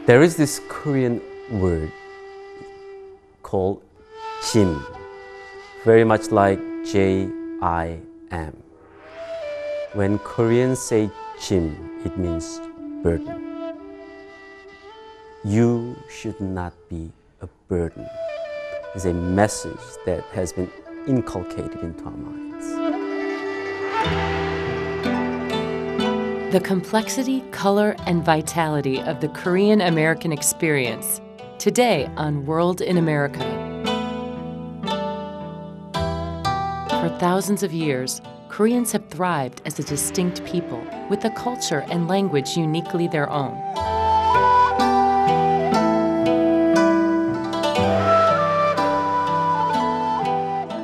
There is this Korean word called jim, very much like J-I-M. When Koreans say jim, it means burden. You should not be a burden. It's a message that has been inculcated into our minds. The complexity, color, and vitality of the Korean American experience, today on World in America. For thousands of years, Koreans have thrived as a distinct people with a culture and language uniquely their own.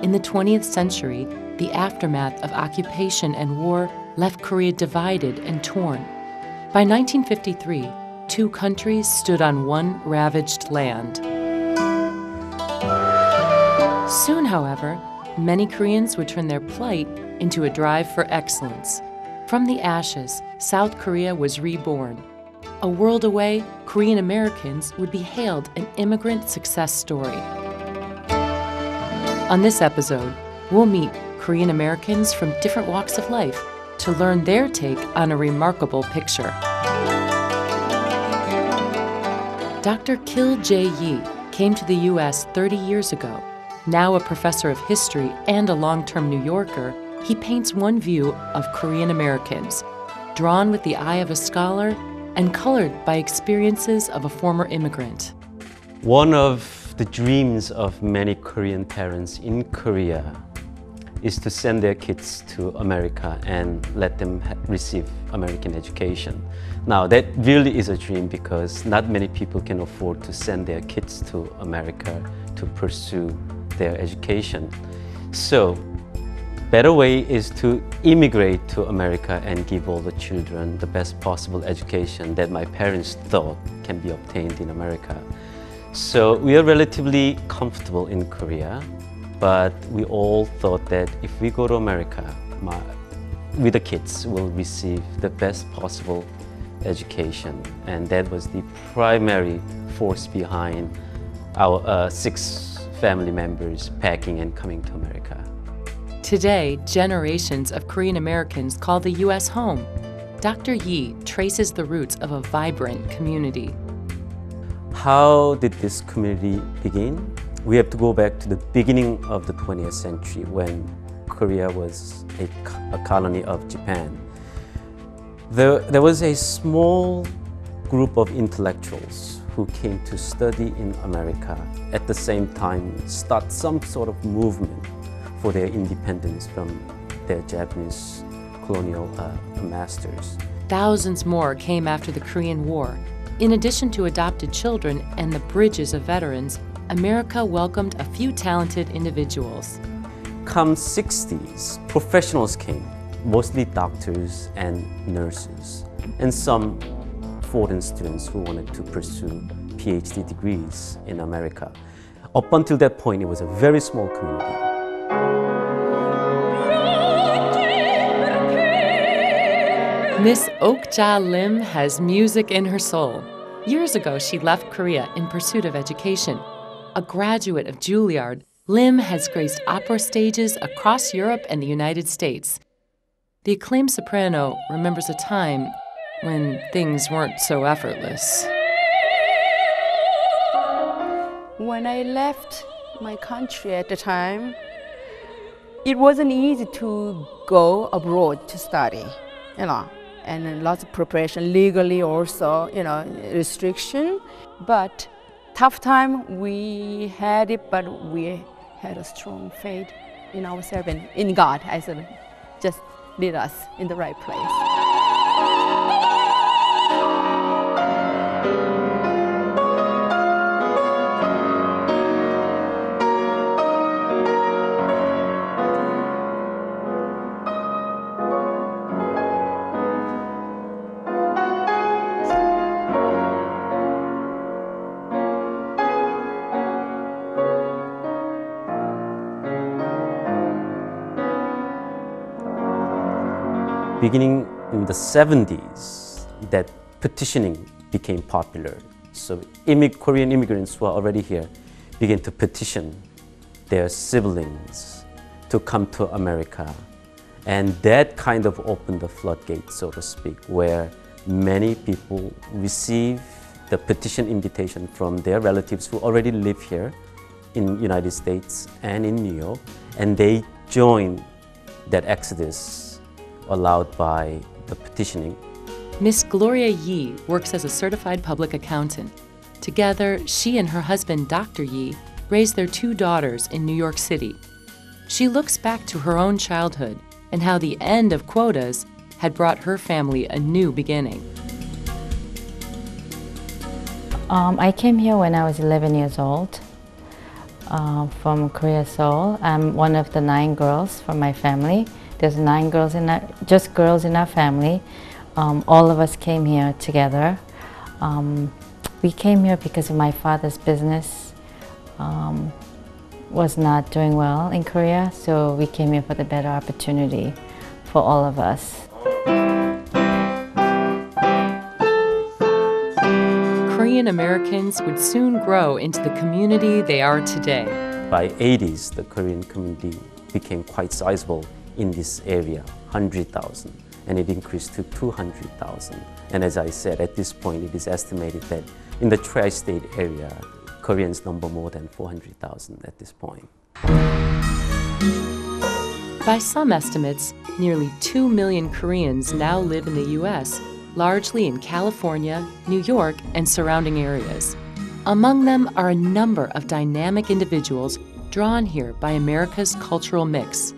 In the 20th century, the aftermath of occupation and war left Korea divided and torn. By 1953, two countries stood on one ravaged land. Soon, however, many Koreans would turn their plight into a drive for excellence. From the ashes, South Korea was reborn. A world away, Korean Americans would be hailed an immigrant success story. On this episode, we'll meet Korean Americans from different walks of life to learn their take on a remarkable picture. Dr. Kil Jae-yi came to the U.S. 30 years ago. Now a professor of history and a long-term New Yorker, he paints one view of Korean Americans, drawn with the eye of a scholar and colored by experiences of a former immigrant. One of the dreams of many Korean parents in Korea is to send their kids to America and let them receive American education. Now, that really is a dream because not many people can afford to send their kids to America to pursue their education. So, better way is to immigrate to America and give all the children the best possible education that my parents thought can be obtained in America. So, we are relatively comfortable in Korea. But we all thought that if we go to America, we the kids will receive the best possible education. And that was the primary force behind our 6 family members packing and coming to America. Today, generations of Korean Americans call the U.S. home. Dr. Yi traces the roots of a vibrant community. How did this community begin? We have to go back to the beginning of the 20th century when Korea was a colony of Japan. There was a small group of intellectuals who came to study in America, at the same time start some sort of movement for their independence from their Japanese colonial masters. Thousands more came after the Korean War. In addition to adopted children and the bridges of veterans, America welcomed a few talented individuals. Come 60s, professionals came, mostly doctors and nurses, and some foreign students who wanted to pursue PhD degrees in America. Up until that point, it was a very small community. Miss Ok-ja Lim has music in her soul. Years ago, she left Korea in pursuit of education. A graduate of Juilliard, Lim has graced opera stages across Europe and the United States. The acclaimed soprano remembers a time when things weren't so effortless. When I left my country at the time, it wasn't easy to go abroad to study, and lots of preparation, legally also, restriction. But tough time, we had it, but we had a strong faith in ourselves and in God. I said, just lead us in the right place. Beginning in the 70s, that petitioning became popular. So Korean immigrants who are already here begin to petition their siblings to come to America. And that kind of opened the floodgates, so to speak, where many people receive the petition invitation from their relatives who already live here in the United States and in New York, and they join that exodus allowed by the petitioning. Miss Gloria Yi works as a certified public accountant. Together, she and her husband, Dr. Yi, raised their 2 daughters in New York City. She looks back to her own childhood and how the end of quotas had brought her family a new beginning. I came here when I was 11 years old from Korea, Seoul. I'm one of the 9 girls from my family. There's 9 girls just girls in our family. All of us came here together. We came here because of my father's business was not doing well in Korea, so we came here for the better opportunity for all of us. Korean Americans would soon grow into the community they are today. By 80s, the Korean community became quite sizable in this area, 100,000, and it increased to 200,000. And as I said, at this point, it is estimated that in the tri-state area, Koreans number more than 400,000 at this point. By some estimates, nearly 2 million Koreans now live in the U.S., largely in California, New York, and surrounding areas. Among them are a number of dynamic individuals drawn here by America's cultural mix.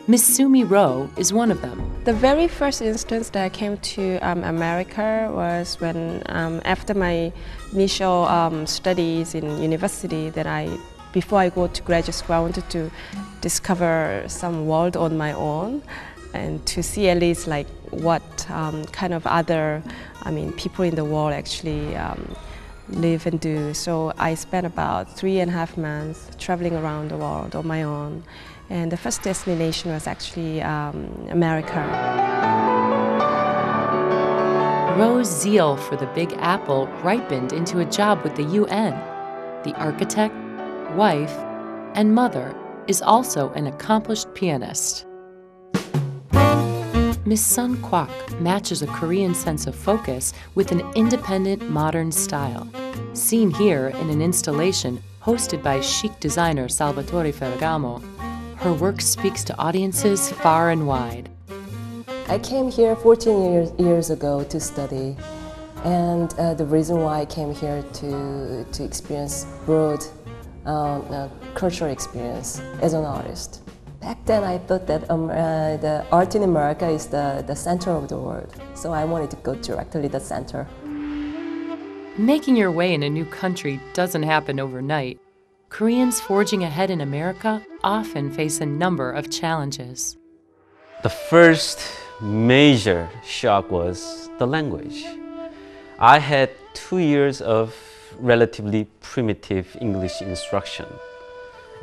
Miss Sumi Rowe is one of them. The very first instance that I came to America was when, after my initial studies in university, before I go to graduate school, I wanted to discover some world on my own and to see at least like what kind of other, people in the world actually live and do. So I spent about 3.5 months traveling around the world on my own. And the first destination was actually America. Rowe's zeal for the Big Apple ripened into a job with the UN. The architect, wife, and mother is also an accomplished pianist. Miss Sun Kwak matches a Korean sense of focus with an independent modern style. Seen here in an installation hosted by chic designer Salvatore Ferragamo, her work speaks to audiences far and wide. I came here 14 years ago to study, and the reason why I came here to experience broad cultural experience as an artist. Back then I thought that the art in America is the center of the world, so I wanted to go directly to the center. Making your way in a new country doesn't happen overnight. Koreans forging ahead in America often face a number of challenges. The first major shock was the language. I had 2 years of relatively primitive English instruction,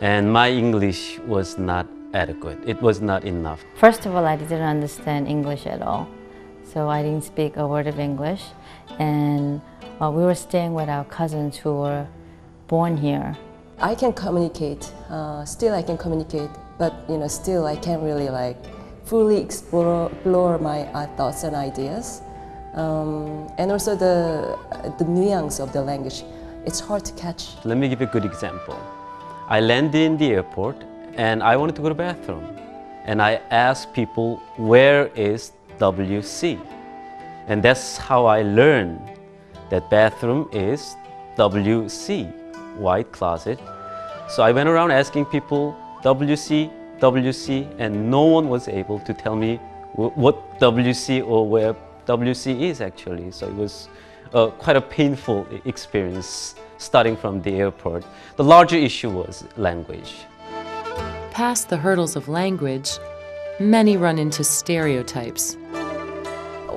and my English was not adequate. It was not enough. First of all, I didn't understand English at all, so I didn't speak a word of English. And we were staying with our cousins who were born here. I can communicate, still I can communicate, but still I can't really fully explore my thoughts and ideas. And also the nuance of the language, it's hard to catch. Let me give you a good example. I landed in the airport and I wanted to go to the bathroom. And I asked people, where is WC? And that's how I learned that bathroom is WC, white closet. So I went around asking people, WC, WC, and no one was able to tell me what WC or where WC is actually. So it was quite a painful experience starting from the airport. The larger issue was language. Past the hurdles of language, many run into stereotypes.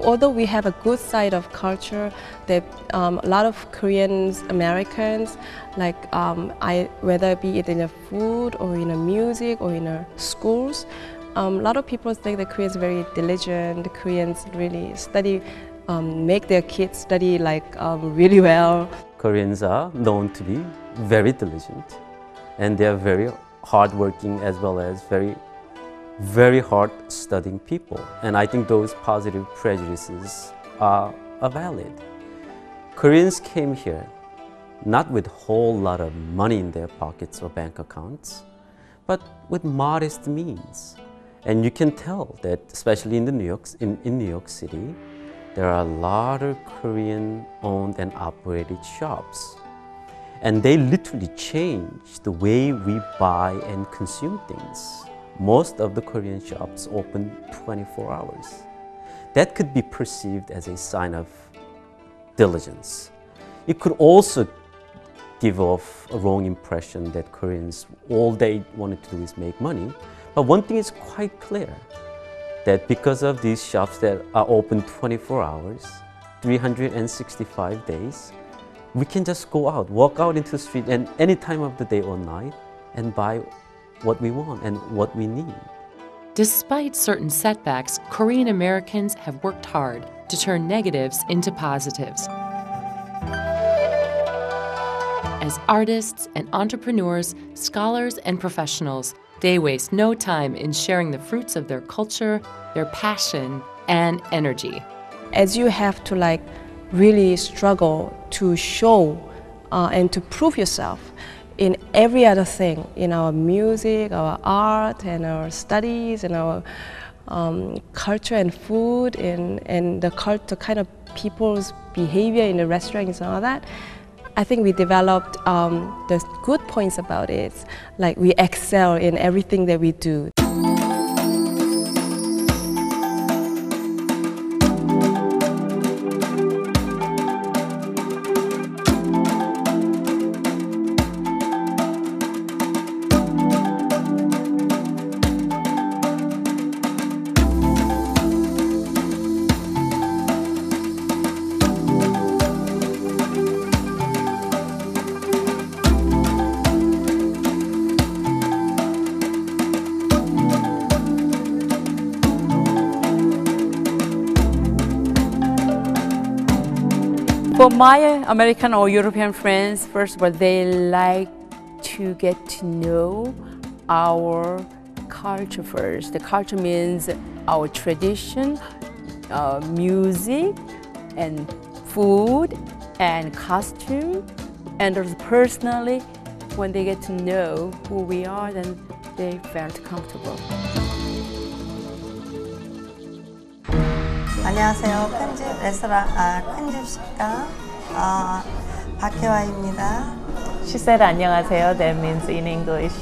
Although we have a good side of culture, that a lot of Koreans, Americans, whether it be in a food or in a music or in a schools, a lot of people think that Koreans are very diligent. The Koreans really study, make their kids study really well. Koreans are known to be very diligent, and they are very hardworking as well as very hard studying people. And I think those positive prejudices are valid. Koreans came here not with a whole lot of money in their pockets or bank accounts, but with modest means. And you can tell that, especially in New York City, there are a lot of Korean-owned and operated shops. And they literally change the way we buy and consume things. Most of the Korean shops open 24 hours. That could be perceived as a sign of diligence. It could also give off a wrong impression that Koreans, all they wanted to do is make money. But one thing is quite clear, that because of these shops that are open 24 hours, 365 days, we can just go out, walk out into the street and any time of the day or night and buy what we want and what we need. Despite certain setbacks, Korean Americans have worked hard to turn negatives into positives. As artists and entrepreneurs, scholars and professionals, they waste no time in sharing the fruits of their culture, their passion, and energy. As you have to really struggle to show and to prove yourself in every other thing, in our music, our art, and our studies, and our culture and food, and the kind of people's behavior in the restaurants and all that. I think we developed the good points about it, like we excel in everything that we do. For my American or European friends, first of all, they like to get to know our culture first. The culture means our tradition, music, and food, and costume. And also personally, when they get to know who we are, then they felt comfortable. 안녕하세요. 큰집 레스토랑 큰집 식당 박혜화입니다. She said 안녕하세요. That means in English,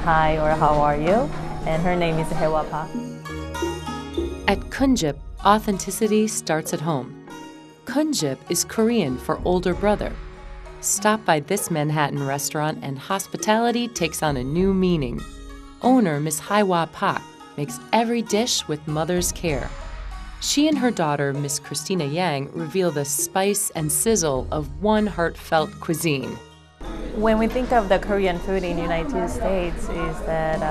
hi or how are you? And her name is Hewa Park. At Kunjip, authenticity starts at home. Kunjip is Korean for older brother. Stop by this Manhattan restaurant and hospitality takes on a new meaning. Owner Miss Hewa Park makes every dish with mother's care. She and her daughter, Miss Christina Yang, reveal the spice and sizzle of one heartfelt cuisine. When we think of the Korean food in the United States, is that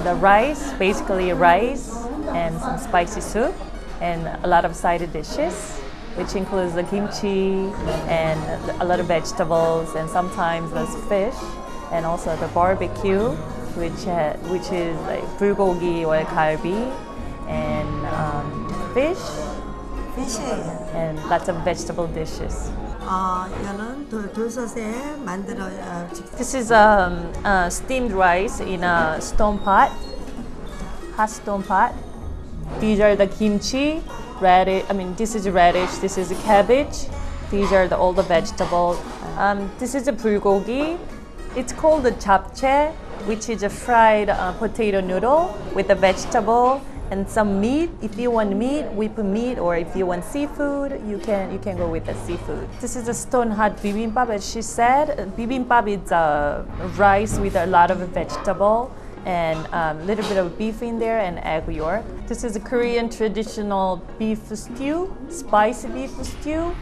the rice, basically rice and some spicy soup, and a lot of side dishes, which includes the kimchi and a lot of vegetables, and sometimes there's fish, and also the barbecue, which is like bulgogi or galbi, and fish, and lots of vegetable dishes. 이거는 돌솥에 This is steamed rice in a stone pot, hot stone pot. These are the kimchi, radish. This is radish. This is cabbage. These are all the vegetables. This is a bulgogi. It's called the japchae, which is a fried potato noodle with a vegetable and some meat. If you want meat, we put meat, or if you want seafood, you can go with the seafood. This is a stone hot bibimbap, as she said. Bibimbap is rice with a lot of vegetable and a little bit of beef in there and egg yolk. This is a Korean traditional beef stew, spicy beef stew.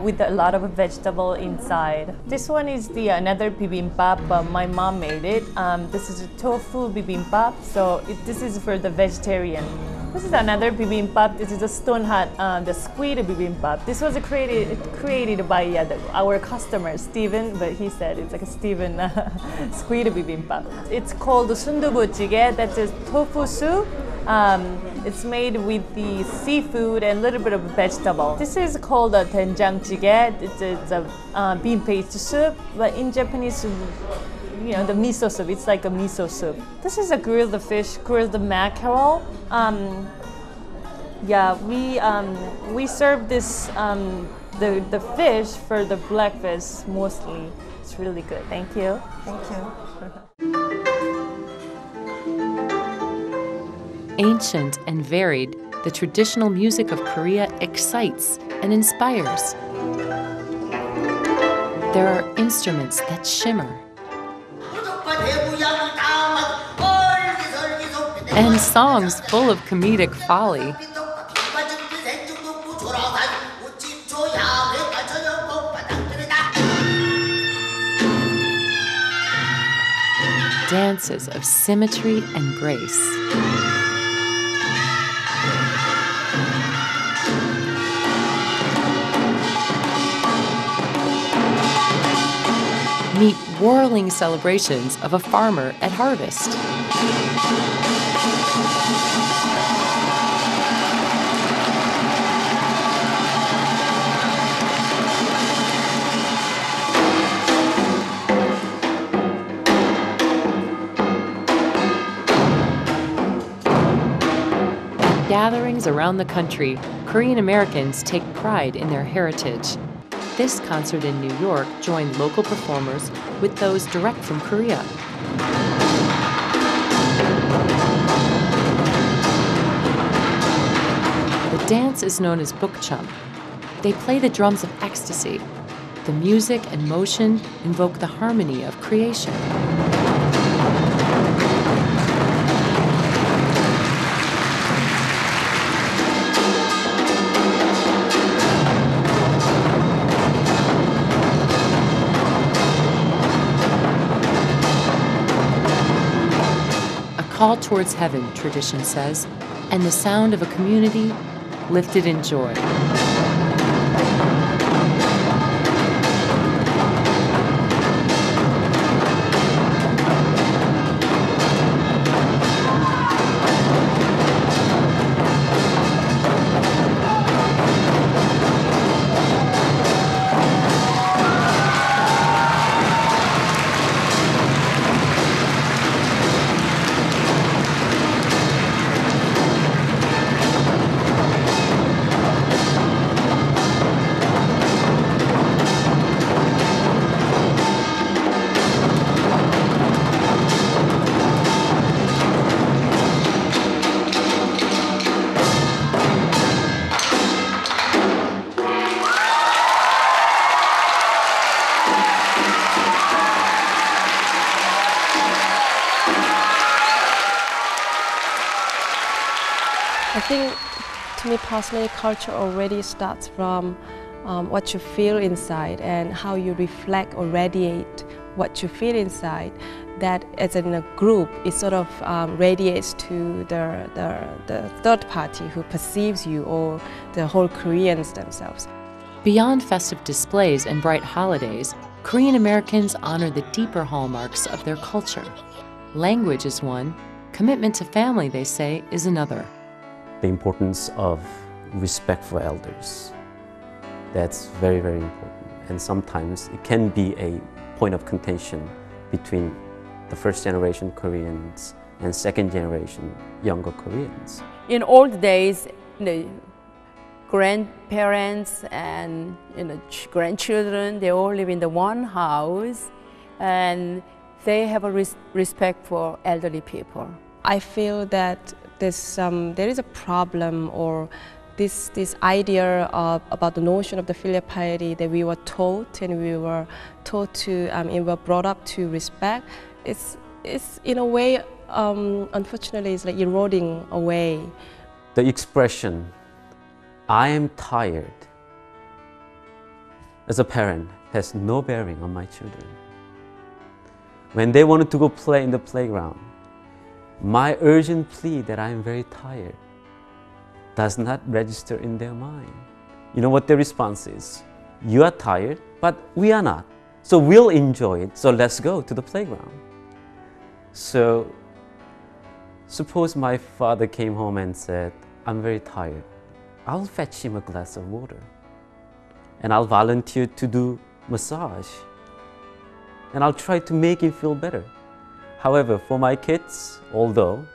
With a lot of vegetable inside. This one is another bibimbap, my mom made it. This is a tofu bibimbap, so this is for the vegetarian. This is another bibimbap. This is a stone hot, the squid bibimbap. This was created by our customer, Steven, but he said it's like a Steven squid bibimbap. It's called sundubu jjigae. That's a tofu soup. It's made with the seafood and a little bit of vegetable. This is called a doenjang jjigae. It's a bean paste soup, but in Japanese, you know, the miso soup. It's like a miso soup. This is a grilled fish, grilled mackerel. Yeah, we serve this the fish for the breakfast mostly. It's really good. Thank you. Thank you. Ancient and varied, the traditional music of Korea excites and inspires. There are instruments that shimmer and songs full of comedic folly. Dances of symmetry and grace. Meet whirling celebrations of a farmer at harvest. At gatherings around the country, Korean Americans take pride in their heritage. This concert in New York joined local performers with those direct from Korea. The dance is known as bukchum. They play the drums of ecstasy. The music and motion invoke the harmony of creation. Call towards heaven, tradition says, and the sound of a community lifted in joy. I think, to me personally, culture already starts from what you feel inside and how you reflect or radiate what you feel inside. That as in a group, it sort of radiates to the third party who perceives you or the whole Koreans themselves. Beyond festive displays and bright holidays, Korean Americans honor the deeper hallmarks of their culture. Language is one, commitment to family, they say, is another. The importance of respect for elders. That's very, very important. And sometimes it can be a point of contention between the first generation Koreans and second generation younger Koreans. In old days, the grandparents and grandchildren, they all live in the one house and they have a respect for elderly people. I feel that there is a problem or this idea about the notion of the filial piety that we were taught and we were taught to, we were brought up to respect. It's in a way, unfortunately, it's like eroding away. The expression, I am tired, as a parent, has no bearing on my children. When they wanted to go play in the playground, my urgent plea that I am very tired does not register in their mind. You know what their response is? You are tired, but we are not. So we'll enjoy it, so let's go to the playground. So suppose my father came home and said, I'm very tired. I'll fetch him a glass of water. And I'll volunteer to do massage. And I'll try to make him feel better. However, for my kids, although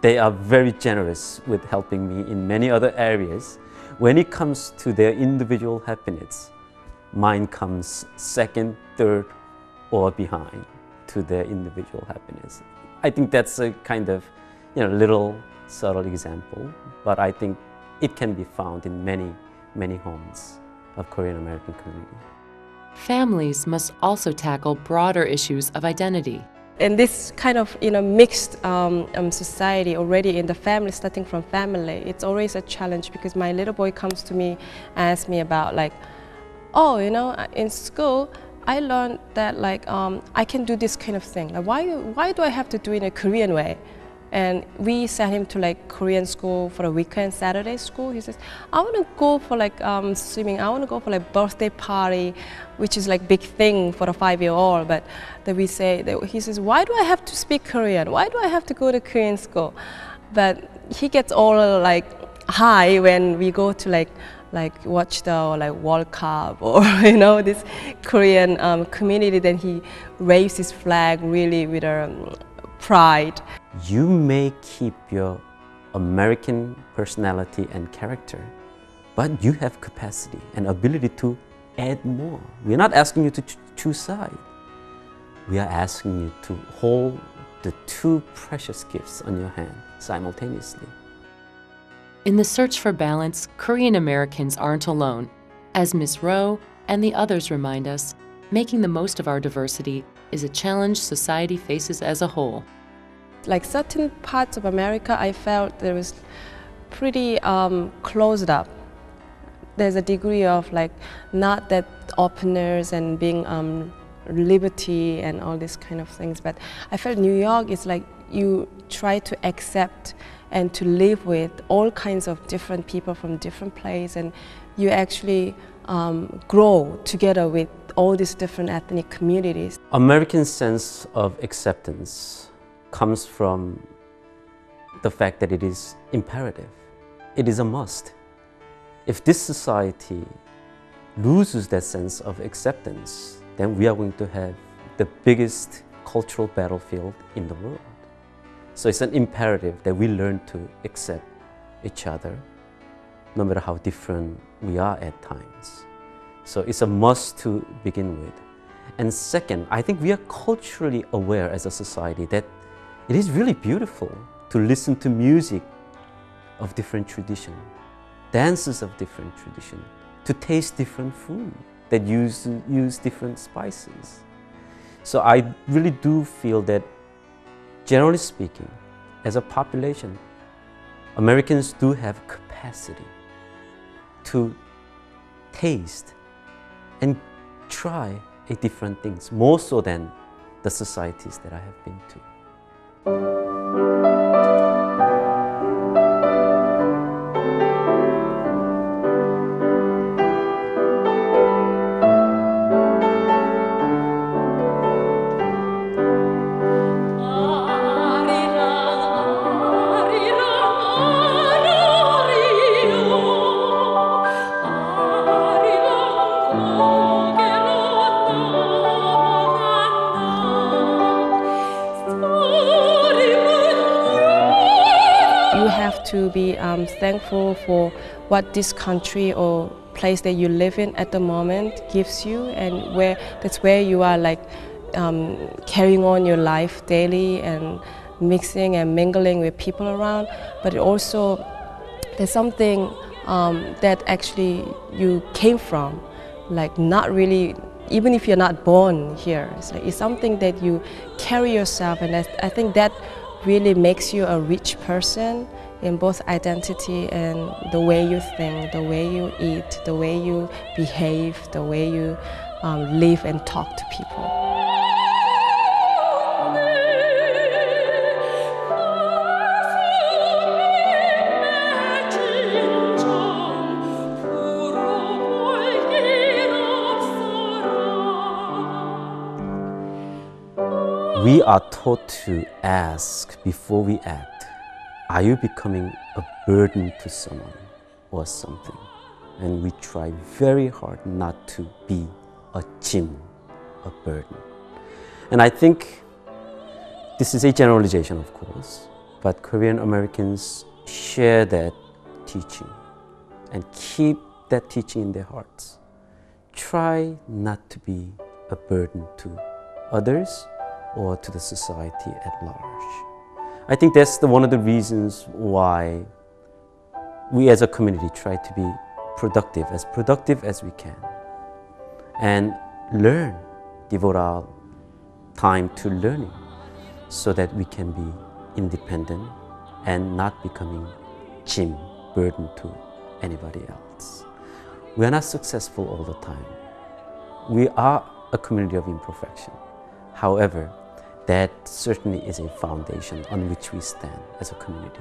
they are very generous with helping me in many other areas, when it comes to their individual happiness, mine comes second, third, or behind to their individual happiness. I think that's a kind of, little subtle example, but I think it can be found in many homes of Korean American community. Families must also tackle broader issues of identity. In this kind of mixed society already in the family, starting from family, it's always a challenge because my little boy comes to me, asks me about like, oh, in school I learned that like I can do this kind of thing. Like, why do I have to do it in a Korean way? And we sent him to like Korean school for a weekend, Saturday school. He says, I want to go for like swimming. I want to go for like birthday party, which is like big thing for a 5-year-old. But then we say, he says, why do I have to speak Korean? Why do I have to go to Korean school? But he gets all like high when we go to like watch the World Cup or this Korean community. Then he raised his flag really with pride. You may keep your American personality and character, but you have capacity and ability to add more. We're not asking you to choose sides. We are asking you to hold the two precious gifts on your hand simultaneously. In the search for balance, Korean Americans aren't alone. As Ms. Rowe and the others remind us, making the most of our diversity is a challenge society faces as a whole. Like certain parts of America, I felt there was pretty closed up. There's a degree of like not that openness and being liberty and all these kind of things. But I felt New York is like you try to accept and to live with all kinds of different people from different places, and you actually grow together with all these different ethnic communities. American sense of acceptance comes from the fact that it is imperative. It is a must. If this society loses that sense of acceptance, then we are going to have the biggest cultural battlefield in the world. So it's an imperative that we learn to accept each other, no matter how different we are at times. So it's a must to begin with. And second, I think we are culturally aware as a society that it is really beautiful to listen to music of different tradition, dances of different tradition, to taste different food that use different spices. So I really do feel that, generally speaking, as a population, Americans do have capacity to taste and try different things, more so than the societies that I have been to. To be thankful for what this country or place that you live in at the moment gives you, and that's where you are like carrying on your life daily and mixing and mingling with people around. But also there's something that actually you came from, like not really, even if you're not born here, it's something that you carry yourself, and I think that really makes you a rich person in both identity and the way you think, the way you eat, the way you behave, the way you live and talk to people. we are taught to ask before we act, are you becoming a burden to someone or something? And we try very hard not to be a 짐, a burden. And I think this is a generalization, of course, but Korean Americans share that teaching and keep that teaching in their hearts. Try not to be a burden to others or to the society at large. I think that's one of the reasons why we as a community try to be productive as we can, and learn, devote our time to learning so that we can be independent and not becoming 짐, burden to anybody else. We are not successful all the time. We are a community of imperfection. However, that certainly is a foundation on which we stand as a community.